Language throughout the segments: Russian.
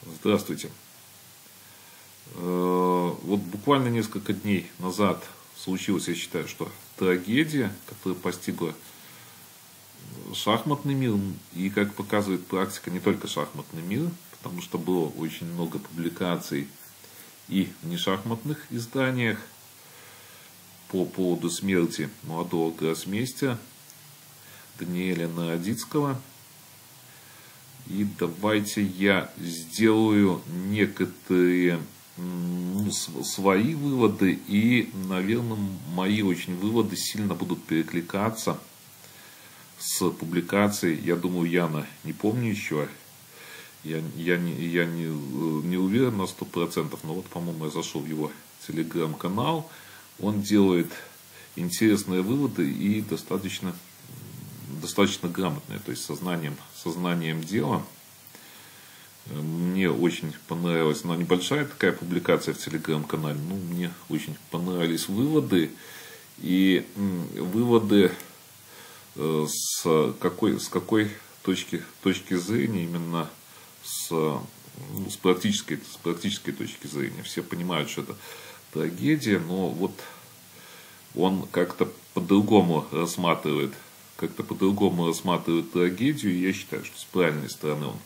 Здравствуйте. Вот буквально несколько дней назад случилась, я считаю, что трагедия, которая постигла шахматный мир, и, как показывает практика, не только шахматный мир, потому что было очень много публикаций и в нешахматных изданиях по поводу смерти молодого гроссмейстера Даниэля Народицкого. И давайте я сделаю некоторые свои выводы, и, наверное, мои очень выводы сильно будут перекликаться с публикацией. Я думаю, Яна, не помню еще, я не уверен на 100%, но вот, по-моему, я зашел в его телеграм-канал. Он делает интересные выводы и достаточно грамотные, то есть сознанием дела. Мне очень понравилась, она небольшая такая публикация в телеграм-канале, мне очень понравились выводы. И выводы с какой точки зрения, именно с практической точки зрения. Все понимают, что это трагедия, но вот он как-то по-другому рассматривает трагедию, и я считаю, что с правильной стороны он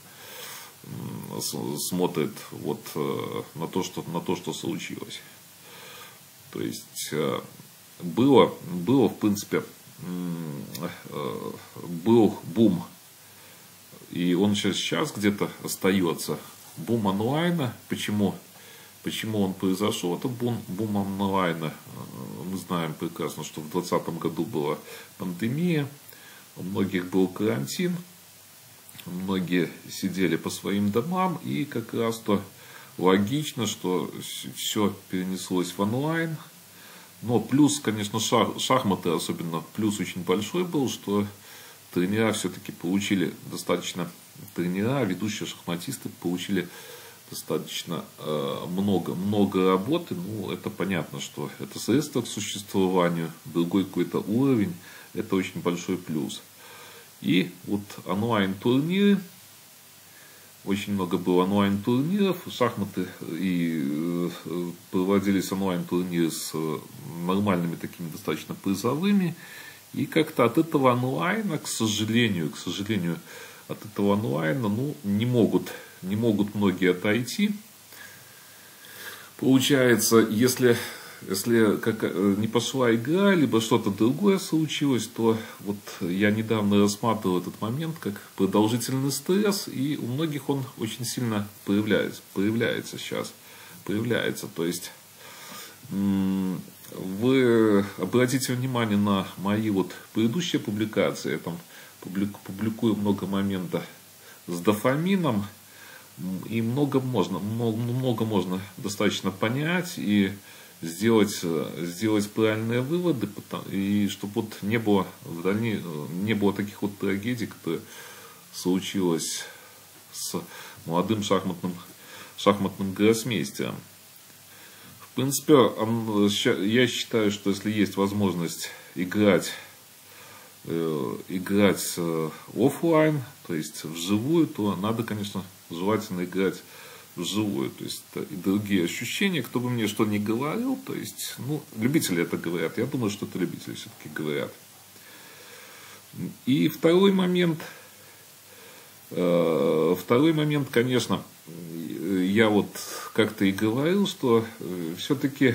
смотрит вот на то, что случилось. То есть было в принципе, был бум, и он сейчас где-то остается, бум онлайна. Почему он произошел? Это бум онлайна. Мы знаем прекрасно, что в 2020 году была пандемия, у многих был карантин, многие сидели по своим домам, и как раз то логично, что все перенеслось в онлайн. Но плюс, конечно, шахматы, особенно плюс очень большой был, что тренера все-таки получили ведущие шахматисты получили достаточно много работы. Это понятно, что это средство к существованию, другой какой-то уровень, это очень большой плюс. И вот онлайн-турниры, очень много было онлайн-турниров, шахматы, и проводились онлайн-турниры с нормальными такими достаточно призовыми. И как-то от этого онлайна, к сожалению, от этого онлайна, не могут многие отойти. Получается, если не пошла игра, либо что-то другое случилось, то вот я недавно рассматривал этот момент как продолжительный стресс, и у многих он очень сильно появляется сейчас. То есть вы обратите внимание на мои вот предыдущие публикации, я там публикую много моментов с дофамином, и много можно достаточно понять и сделать правильные выводы, и чтобы вот не было таких вот трагедий, которые случилось с молодым шахматным гроссмейстером. В принципе, я считаю, что если есть возможность играть офлайн, то есть вживую, то надо, конечно, желательно играть вживую. То есть и другие ощущения, кто бы мне что ни говорил, то есть, любители это говорят, я думаю, что это любители все-таки говорят. И второй момент, конечно, я вот как-то и говорил, что все-таки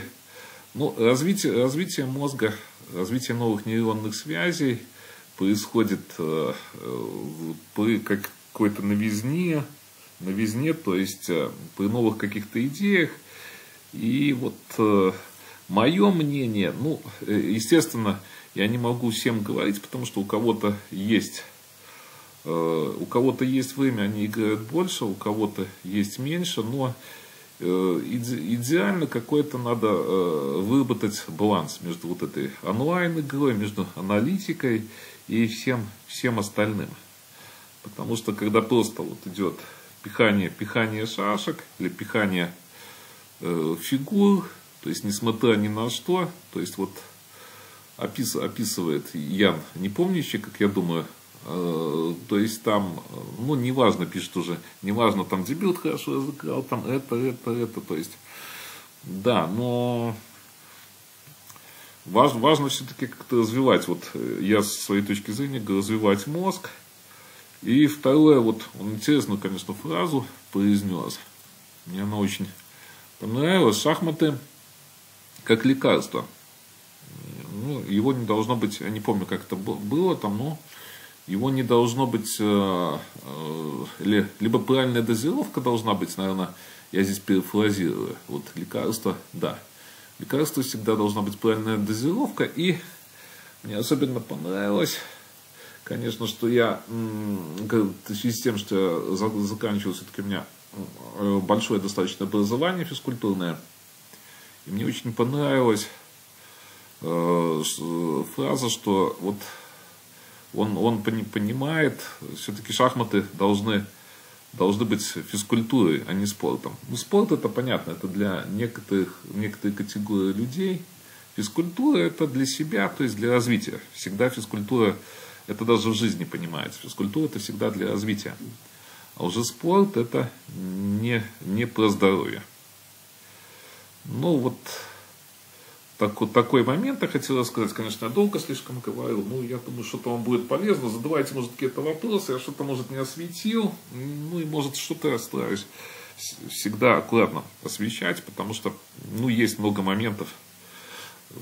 развитие мозга, развитие новых нейронных связей происходит при какой-то новизне, то есть при новых каких-то идеях. И вот мое мнение, естественно, я не могу всем говорить, потому что у кого-то есть время, они играют больше, у кого-то есть меньше, но идеально какой-то надо выработать баланс между вот этой онлайн-игрой, между аналитикой и всем остальным. Потому что когда просто вот идет пихание шашек или пихание фигур, то есть несмотря ни на что, то есть вот описывает Ян Непомнящий, как я думаю, То есть там, ну, неважно, пишет уже, неважно, там дебют хорошо разыграл, там это. То есть, да, но важно все-таки как-то развивать, вот я с своей точки зрения, развивать мозг. И второе, вот он интересную, конечно, фразу произнес. Мне она очень понравилась. Шахматы как лекарство. Ну, его не должно быть, я не помню, как это было там, но его не должно быть, либо правильная дозировка должна быть, наверное, я здесь перефразирую. Вот лекарство, да. Лекарство всегда должна быть правильная дозировка. И мне особенно понравилось, конечно, что я, в связи с тем, что я заканчивал все-таки у меня большое достаточно образование физкультурное, и мне очень понравилась фраза, что вот он понимает, все-таки шахматы должны быть физкультурой, а не спортом. Ну, спорт это понятно, это для некоторой категории людей. Физкультура это для себя, то есть для развития. Всегда физкультура, это даже в жизни понимается. Физкультура это всегда для развития. А уже спорт это не про здоровье. Ну вот такой момент я хотел рассказать. Конечно, я долго слишком говорил. Ну, я думаю, что-то вам будет полезно. Задавайте, может, какие-то вопросы. Я что-то, может, не осветил. Ну, и, может, что-то я стараюсь всегда аккуратно освещать. Потому что, ну, есть много моментов.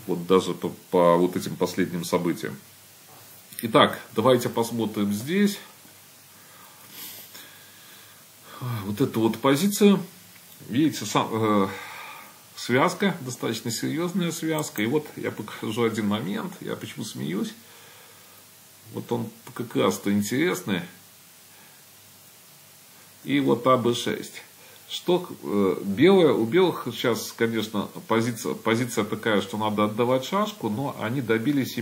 Вот даже по вот этим последним событиям. Итак, давайте посмотрим здесь. Вот эту вот позицию. Видите, связка, достаточно серьезная связка. И вот я покажу один момент. Я почему смеюсь. Вот он как раз-то интересный. И вот АБ6. Что белое, у белых сейчас, конечно, позиция такая, что надо отдавать шашку, но они добились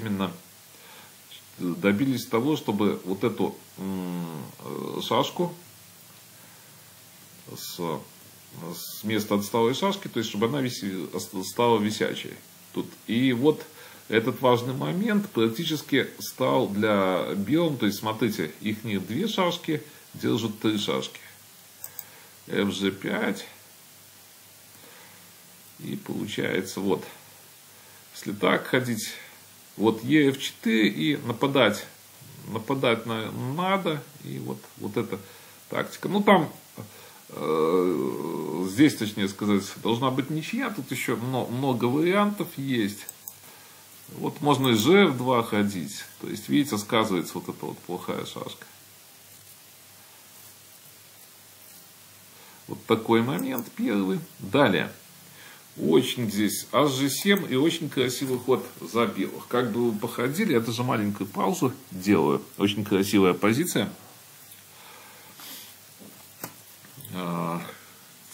того, чтобы вот эту шашку с места отсталой шашки, то есть чтобы она стала висячей. Тут. И вот этот важный момент практически стал для белым, то есть смотрите, их две шашки держат три шашки. FG5. И получается вот, если так ходить, вот EF4 и нападать надо, и вот эта тактика. Ну там здесь, точнее сказать, должна быть ничья. Тут еще много вариантов есть. Вот можно и GF2 ходить. То есть, видите, сказывается вот эта вот плохая шашка. Вот такой момент первый. Далее. Очень здесь HG7 и очень красивый ход за белых. Как бы вы походили, я даже маленькую паузу делаю. Очень красивая позиция.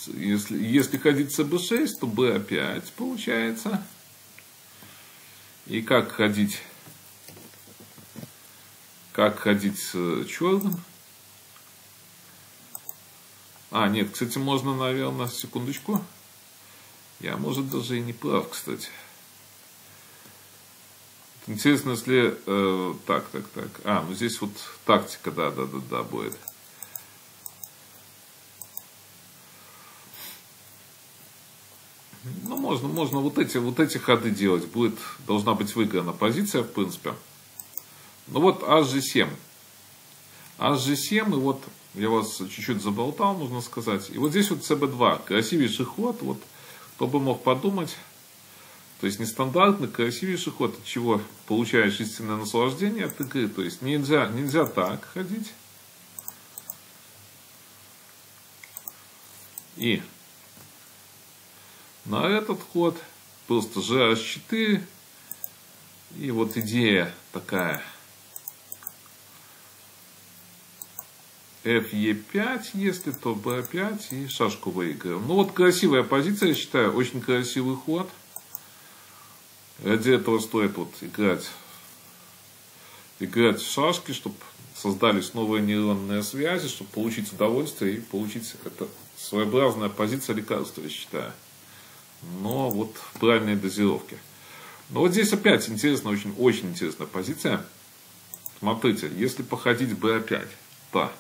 Если ходить с b6, то b5 получается. И как ходить с черным? Нет, кстати, можно, наверное, секундочку. Я, может, даже и не прав, кстати. Интересно, если... так. Ну здесь вот тактика, да, будет. Ну, можно вот эти ходы делать. Должна быть выиграна позиция, в принципе. Ну вот HG7. HG7, и вот я вас чуть-чуть заболтал, можно сказать. И вот здесь вот CB2. Красивейший ход. Вот кто бы мог подумать. То есть нестандартный, красивейший ход, от чего получаешь истинное наслаждение от игры. То есть нельзя так ходить. И на этот ход просто GH4. И вот идея такая. FE5, если то B5 и шашку выиграем. Ну вот красивая позиция, я считаю, очень красивый ход. Ради этого стоит вот играть в шашки, чтобы создались новые нейронные связи, чтобы получить удовольствие и получить это своеобразная позиция лекарства, я считаю. Но вот в правильной дозировке. Но вот здесь опять интересная, очень интересная позиция. Смотрите, если походить b5, то,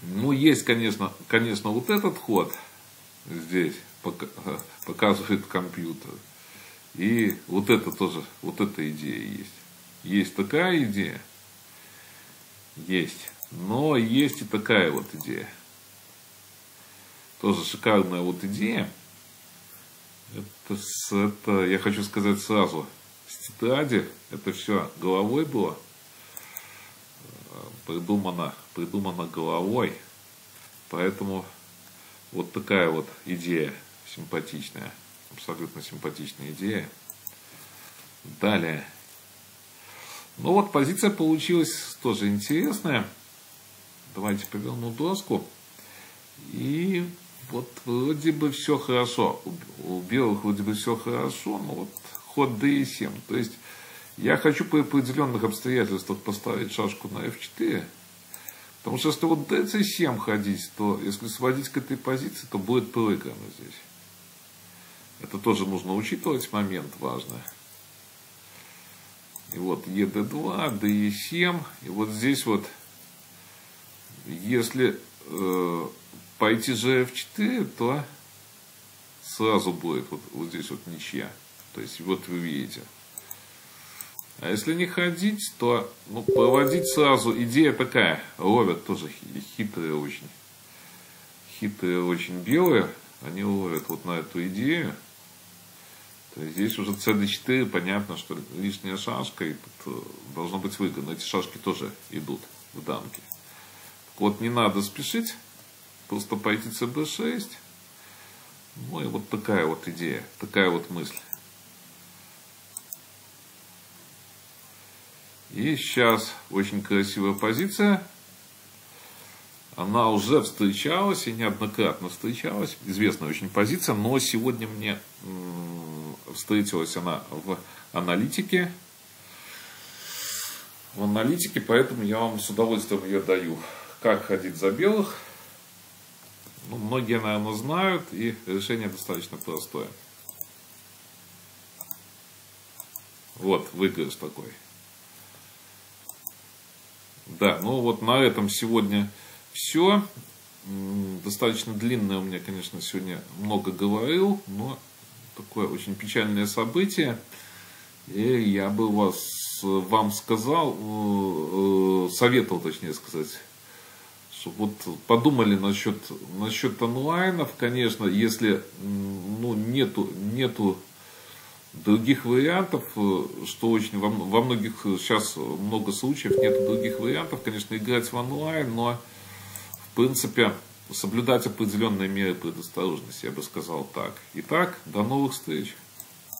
ну, есть, конечно, вот этот ход здесь показывает компьютер. И вот это тоже, вот эта идея есть. Есть такая идея. Есть. Но есть и такая вот идея. Тоже шикарная вот идея. Это я хочу сказать сразу. С тетради это все головой было. Придумано головой. Поэтому вот такая вот идея симпатичная. Абсолютно симпатичная идея. Далее. Ну вот позиция получилась тоже интересная. Давайте поверну доску. И вот вроде бы все хорошо. У белых вроде бы все хорошо, но вот ход d7. То есть я хочу при определенных обстоятельствах поставить шашку на f4. Потому что если вот dc7 ходить, то если сводить к этой позиции, то будет проиграно здесь. Это тоже нужно учитывать, момент важный. И вот ед2, d7. И вот здесь вот, если пойти же f4, то сразу будет вот здесь вот ничья. То есть вот вы видите. А если не ходить, то ну, проводить сразу. Идея такая. Ловят тоже хитрые очень белые. Они ловят вот на эту идею. То есть здесь уже cd4, понятно, что лишняя шашка, и тут должно быть выгодно. Эти шашки тоже идут в дамке. Вот не надо спешить, просто пойти cb6. Ну и вот такая вот идея, такая вот мысль. И сейчас очень красивая позиция. Она уже встречалась и неоднократно встречалась. Известная очень позиция, но сегодня мне встретилась она в аналитике. Поэтому я вам с удовольствием ее даю. Как ходить за белых? Ну, многие, наверное, знают, и решение достаточно простое. Вот, выигрыш такой. Да, ну вот на этом сегодня все. Достаточно длинное у меня, конечно, сегодня много говорил, но такое очень печальное событие. И я бы вам сказал, советовал, точнее сказать, что вот подумали насчет онлайнов, конечно, если ну, нету других вариантов, что очень во многих сейчас много случаев нету других вариантов, конечно, играть в онлайн, но в принципе соблюдать определенные меры предосторожности, я бы сказал так. Итак, до новых встреч.